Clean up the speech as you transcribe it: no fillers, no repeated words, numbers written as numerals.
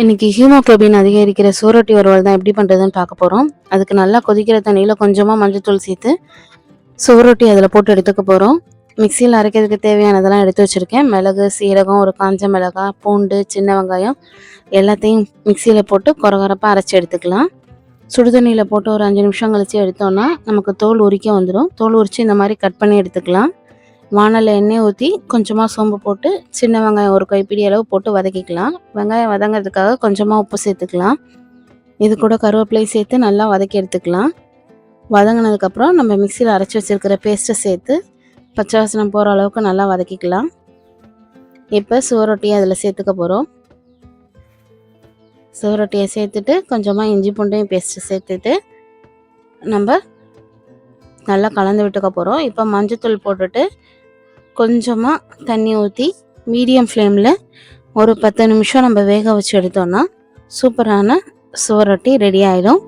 இன்னைக்கு ஹீமோகுளோபின் அதிகரிக்கிற சுவரொட்டி வறுவல் தான் எப்படி பண்ணுறதுன்னு பார்க்க போகிறோம். அதுக்கு நல்லா கொதிக்கிற தண்ணியில் கொஞ்சமாக மஞ்சள்தூள் சேர்த்து சுவரொட்டி அதில் போட்டு எடுத்துக்க போகிறோம். மிக்சியில் அரைக்கிறதுக்கு தேவையானதெல்லாம் எடுத்து வச்சுருக்கேன். மிளகு, சீரகம், ஒரு காஞ்ச மிளகாய், பூண்டு, சின்ன வெங்காயம் எல்லாத்தையும் மிக்சியில் போட்டு கொரகொரப்பாக அரைச்சி எடுத்துக்கலாம். சுடுதண்ணியில் போட்டு ஒரு 5 நிமிஷம் கழித்து எடுத்தோன்னா நமக்கு தோல் உரிக்க வந்துடும். தோல் உரித்து இந்த மாதிரி கட் பண்ணி எடுத்துக்கலாம். வானலில் எண்ணெய் ஊற்றி கொஞ்சமாக சோம்பு போட்டு சின்ன வெங்காயம் ஒரு கைப்பிடி அளவு போட்டு வதக்கிக்கலாம். வெங்காயம் வதங்கிறதுக்காக கொஞ்சமாக உப்பு சேர்த்துக்கலாம். இது கூட கருவேப்பிலை சேர்த்து நல்லா வதக்கி எடுத்துக்கலாம். வதங்கினதுக்கப்புறம் நம்ம மிக்சியில் அரைச்சி வச்சுருக்கிற பேஸ்ட்டை சேர்த்து பச்சை வாசனை போகிற அளவுக்கு நல்லா வதக்கிக்கலாம். இப்போ சுவரொட்டியை அதில் சேர்த்துக்க போகிறோம். சுவரொட்டியை சேர்த்துட்டு கொஞ்சமாக இஞ்சி பூண்டையும் பேஸ்ட்டு சேர்த்துட்டு நம்ம நல்லா கலந்து விட்டுக்க போகிறோம். இப்போ மஞ்சத்தூள் போட்டுட்டு கொஞ்சமாக தண்ணி ஊற்றி மீடியம் ஃப்ளேமில் ஒரு 10 நிமிஷம் நம்ம வேக வச்சு எடுத்தோன்னா சூப்பரான சுவரொட்டி ரெடி ஆகிடும்.